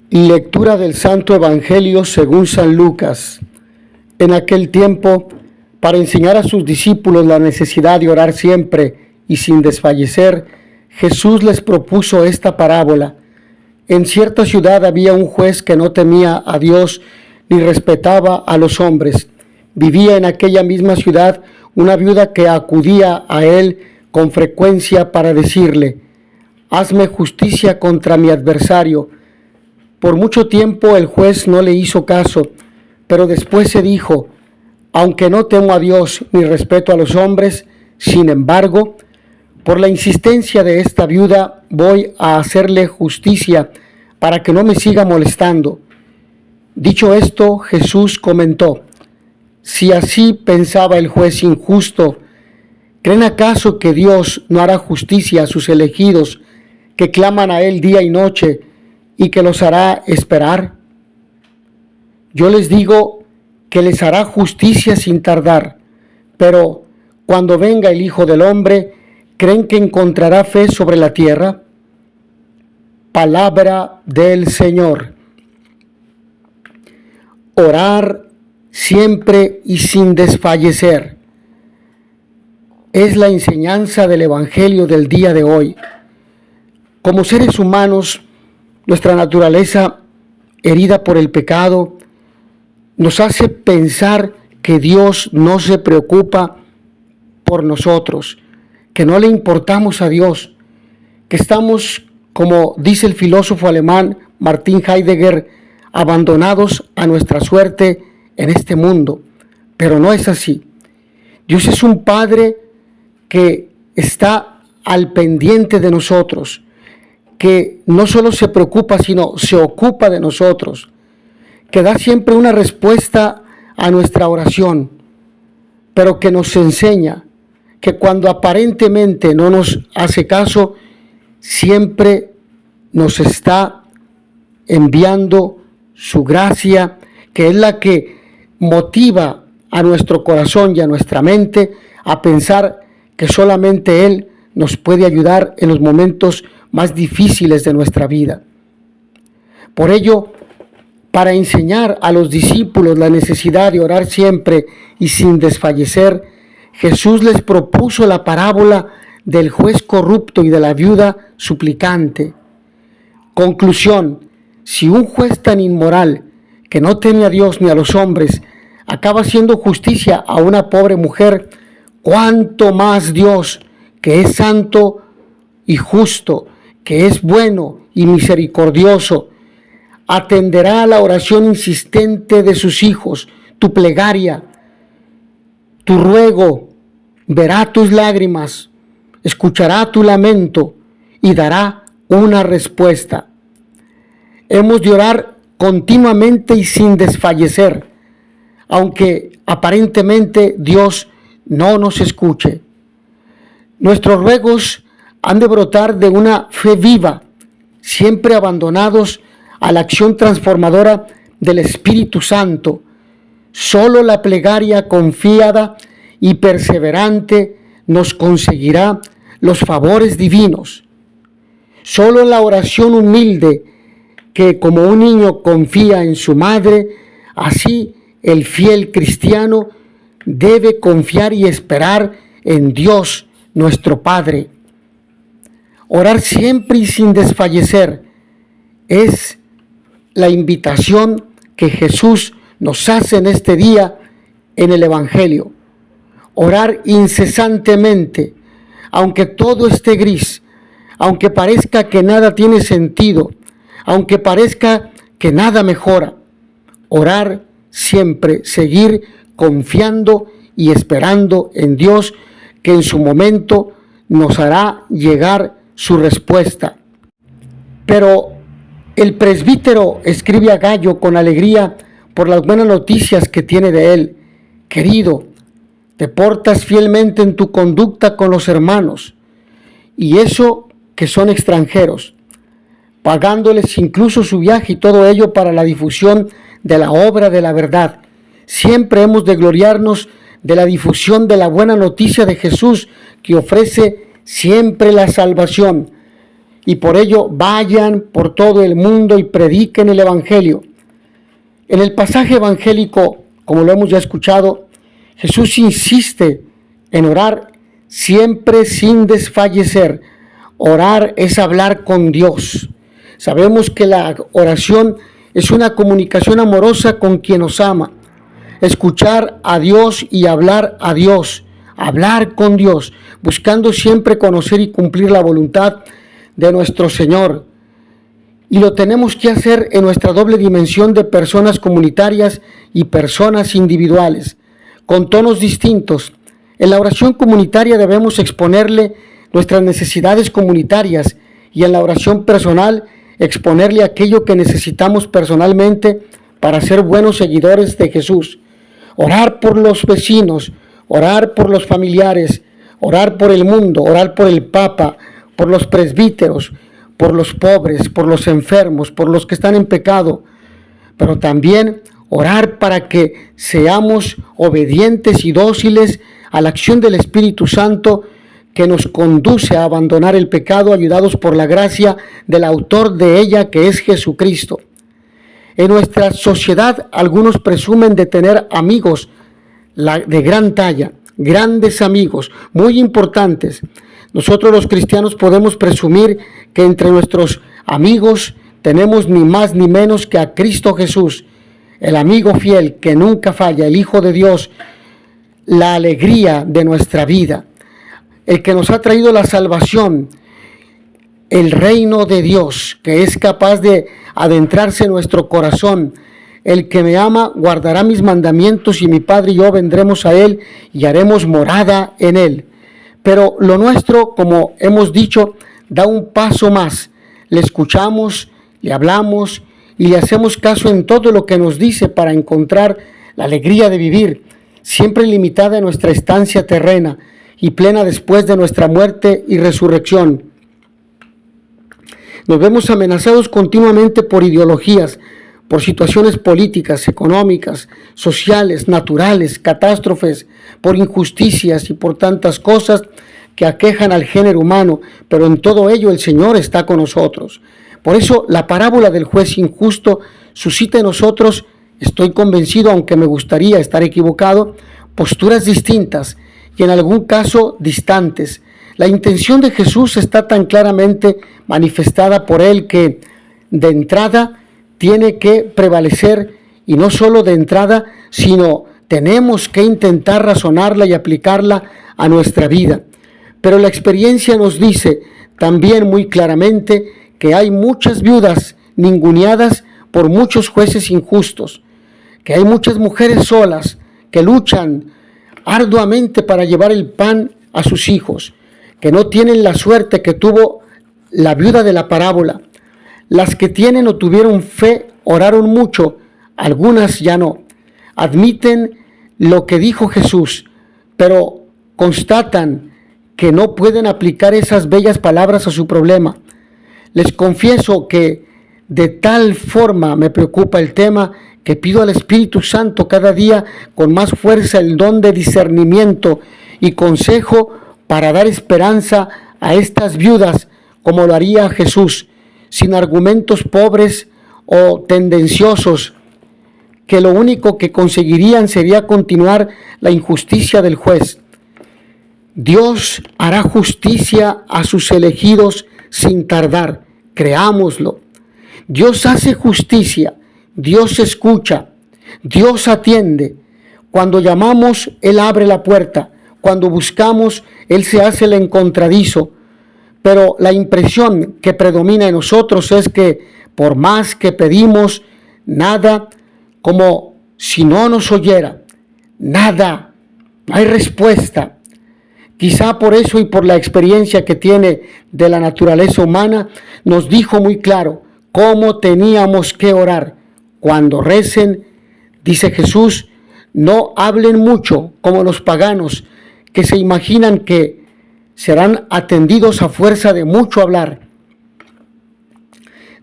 Lectura del Santo Evangelio según San Lucas. En aquel tiempo, para enseñar a sus discípulos la necesidad de orar siempre y sin desfallecer, Jesús les propuso esta parábola. En cierta ciudad había un juez que no temía a Dios ni respetaba a los hombres. Vivía en aquella misma ciudad una viuda que acudía a él con frecuencia para decirle: «Hazme justicia contra mi adversario». Por mucho tiempo el juez no le hizo caso, pero después se dijo: «Aunque no temo a Dios ni respeto a los hombres, sin embargo, por la insistencia de esta viuda voy a hacerle justicia para que no me siga molestando». Dicho esto, Jesús comentó: «Si así pensaba el juez injusto, ¿creen acaso que Dios no hará justicia a sus elegidos que claman a Él día y noche y que los hará esperar? Yo les digo que les hará justicia sin tardar. Pero cuando venga el Hijo del Hombre, ¿creen que encontrará fe sobre la tierra?». Palabra del Señor. Orar siempre y sin desfallecer es la enseñanza del Evangelio del día de hoy. Como seres humanos, nuestra naturaleza, herida por el pecado, nos hace pensar que Dios no se preocupa por nosotros, que no le importamos a Dios, que estamos, como dice el filósofo alemán Martin Heidegger, abandonados a nuestra suerte en este mundo. Pero no es así. Dios es un Padre que está al pendiente de nosotros, que no solo se preocupa, sino se ocupa de nosotros, que da siempre una respuesta a nuestra oración, pero que nos enseña que cuando aparentemente no nos hace caso, siempre nos está enviando su gracia, que es la que motiva a nuestro corazón y a nuestra mente a pensar que solamente Él nos puede ayudar en los momentos más difíciles de nuestra vida. Por ello, para enseñar a los discípulos la necesidad de orar siempre y sin desfallecer, Jesús les propuso la parábola del juez corrupto y de la viuda suplicante. Conclusión: si un juez tan inmoral, que no teme a Dios ni a los hombres, acaba haciendo justicia a una pobre mujer, ¿cuánto más Dios, que es santo y justo, que es bueno y misericordioso, atenderá a la oración insistente de sus hijos, tu plegaria, tu ruego, verá tus lágrimas, escuchará tu lamento y dará una respuesta? Hemos de orar continuamente y sin desfallecer, aunque aparentemente Dios no nos escuche. Nuestros ruegos han de brotar de una fe viva, siempre abandonados a la acción transformadora del Espíritu Santo. Solo la plegaria confiada y perseverante nos conseguirá los favores divinos. Solo la oración humilde, que como un niño confía en su madre, así el fiel cristiano debe confiar y esperar en Dios, nuestro Padre. Orar siempre y sin desfallecer es la invitación que Jesús nos hace en este día en el Evangelio. Orar incesantemente, aunque todo esté gris, aunque parezca que nada tiene sentido, aunque parezca que nada mejora. Orar siempre, seguir confiando y esperando en Dios, que en su momento nos hará llegar su respuesta. Pero el presbítero escribe a Gayo con alegría por las buenas noticias que tiene de él. Querido, te portas fielmente en tu conducta con los hermanos, y eso que son extranjeros, pagándoles incluso su viaje y todo ello para la difusión de la obra de la verdad. Siempre hemos de gloriarnos de la difusión de la buena noticia de Jesús, que ofrece siempre la salvación. y por ello vayan por todo el mundo y prediquen el Evangelio. En el pasaje evangélico, como lo hemos ya escuchado, Jesús insiste en orar siempre sin desfallecer. Orar es hablar con Dios. Sabemos que la oración es una comunicación amorosa con quien nos ama. Escuchar a Dios y hablar a Dios, hablar con Dios, buscando siempre conocer y cumplir la voluntad de nuestro Señor. Y lo tenemos que hacer en nuestra doble dimensión de personas comunitarias y personas individuales, con tonos distintos. En la oración comunitaria debemos exponerle nuestras necesidades comunitarias y en la oración personal exponerle aquello que necesitamos personalmente para ser buenos seguidores de Jesús. Orar por los vecinos, orar por los familiares, orar por el mundo, orar por el Papa, por los presbíteros, por los pobres, por los enfermos, por los que están en pecado, pero también orar para que seamos obedientes y dóciles a la acción del Espíritu Santo que nos conduce a abandonar el pecado, ayudados por la gracia del autor de ella, que es Jesucristo. En nuestra sociedad algunos presumen de tener amigos de gran talla, grandes amigos, muy importantes. Nosotros los cristianos podemos presumir que entre nuestros amigos tenemos ni más ni menos que a Cristo Jesús, el amigo fiel que nunca falla, el Hijo de Dios, la alegría de nuestra vida, el que nos ha traído la salvación, el reino de Dios, que es capaz de adentrarse en nuestro corazón. El que me ama guardará mis mandamientos y mi Padre y yo vendremos a Él y haremos morada en Él. Pero lo nuestro, como hemos dicho, da un paso más. Le escuchamos, le hablamos y le hacemos caso en todo lo que nos dice para encontrar la alegría de vivir, siempre limitada en nuestra estancia terrena y plena después de nuestra muerte y resurrección. Nos vemos amenazados continuamente por ideologías, por situaciones políticas, económicas, sociales, naturales, catástrofes, por injusticias y por tantas cosas que aquejan al género humano, pero en todo ello el Señor está con nosotros. Por eso la parábola del juez injusto suscita en nosotros, estoy convencido, aunque me gustaría estar equivocado, posturas distintas y en algún caso distantes. La intención de Jesús está tan claramente manifestada por Él que de entrada tiene que prevalecer, y no solo de entrada, sino tenemos que intentar razonarla y aplicarla a nuestra vida. Pero la experiencia nos dice también muy claramente que hay muchas viudas ninguneadas por muchos jueces injustos, que hay muchas mujeres solas que luchan arduamente para llevar el pan a sus hijos, que no tienen la suerte que tuvo la viuda de la parábola. Las que tienen o tuvieron fe oraron mucho, algunas ya no. Admiten lo que dijo Jesús, pero constatan que no pueden aplicar esas bellas palabras a su problema. Les confieso que de tal forma me preocupa el tema que pido al Espíritu Santo cada día con más fuerza el don de discernimiento y consejo para dar esperanza a estas viudas, como lo haría Jesús, sin argumentos pobres o tendenciosos, que lo único que conseguirían sería continuar la injusticia del juez. Dios hará justicia a sus elegidos sin tardar, creámoslo. Dios hace justicia, Dios escucha, Dios atiende. Cuando llamamos, Él abre la puerta. Cuando buscamos, Él se hace el encontradizo. Pero la impresión que predomina en nosotros es que por más que pedimos, nada, como si no nos oyera, nada, no hay respuesta. Quizá por eso y por la experiencia que tiene de la naturaleza humana, nos dijo muy claro cómo teníamos que orar. Cuando recen, dice Jesús, no hablen mucho como los paganos que se imaginan que serán atendidos a fuerza de mucho hablar.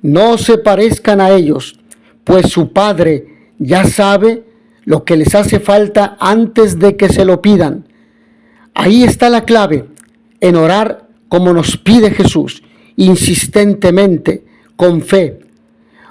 No se parezcan a ellos, pues su Padre ya sabe lo que les hace falta antes de que se lo pidan. Ahí está la clave, en orar como nos pide Jesús insistentemente, con fe.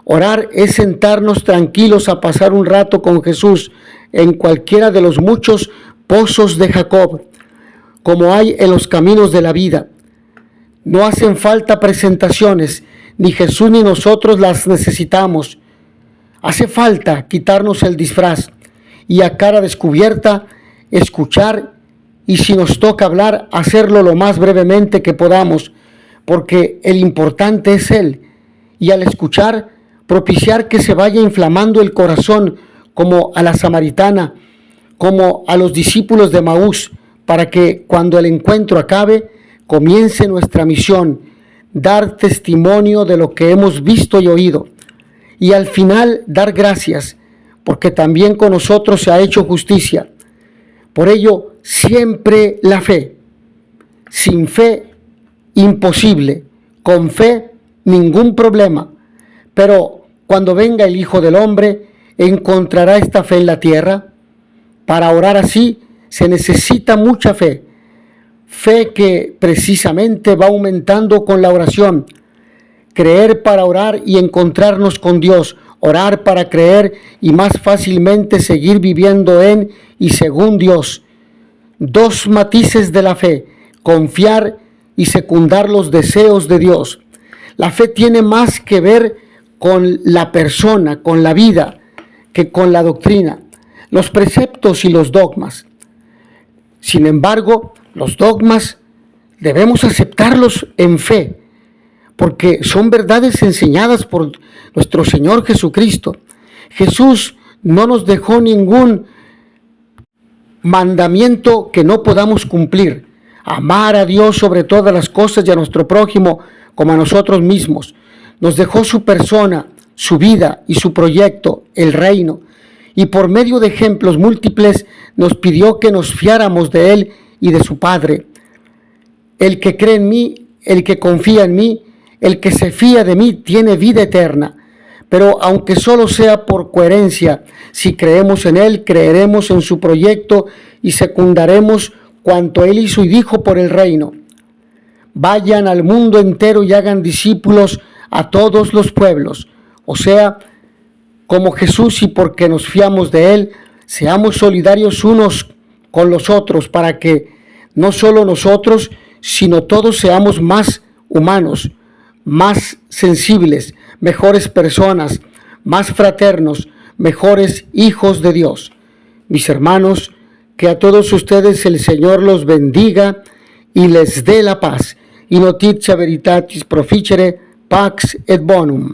Orar es sentarnos tranquilos a pasar un rato con Jesús en cualquiera de los muchos pozos de Jacob, como hay en los caminos de la vida. No hacen falta presentaciones, ni Jesús ni nosotros las necesitamos. Hace falta quitarnos el disfraz y a cara descubierta escuchar, y si nos toca hablar, hacerlo lo más brevemente que podamos, porque el importante es Él, y al escuchar, propiciar que se vaya inflamando el corazón, como a la samaritana, como a los discípulos de Maús, para que cuando el encuentro acabe, comience nuestra misión, dar testimonio de lo que hemos visto y oído, y al final dar gracias, porque también con nosotros se ha hecho justicia. Por ello, siempre la fe. Sin fe, imposible. Con fe, ningún problema. Pero cuando venga el Hijo del Hombre, ¿encontrará esta fe en la tierra? Para orar así, se necesita mucha fe. Fe que precisamente va aumentando con la oración. Creer para orar y encontrarnos con Dios. Orar para creer y más fácilmente seguir viviendo en y según Dios. Dos matices de la fe: confiar y secundar los deseos de Dios. La fe tiene más que ver con la persona, con la vida, que con la doctrina, los preceptos y los dogmas. Sin embargo, los dogmas debemos aceptarlos en fe, porque son verdades enseñadas por nuestro Señor Jesucristo. Jesús no nos dejó ningún mandamiento que no podamos cumplir. Amar a Dios sobre todas las cosas y a nuestro prójimo como a nosotros mismos. Nos dejó su persona, su vida y su proyecto, el reino. Y por medio de ejemplos múltiples nos pidió que nos fiáramos de Él y de su Padre. El que cree en mí, el que confía en mí, el que se fía de mí tiene vida eterna. Pero aunque solo sea por coherencia, si creemos en Él, creeremos en su proyecto y secundaremos cuanto Él hizo y dijo por el reino. Vayan al mundo entero y hagan discípulos a todos los pueblos. O sea, como Jesús, y porque nos fiamos de Él, seamos solidarios unos con los otros para que no solo nosotros, sino todos seamos más humanos, más sensibles, mejores personas, más fraternos, mejores hijos de Dios. Mis hermanos, que a todos ustedes el Señor los bendiga y les dé la paz. In notitia veritatis proficere, pax et bonum.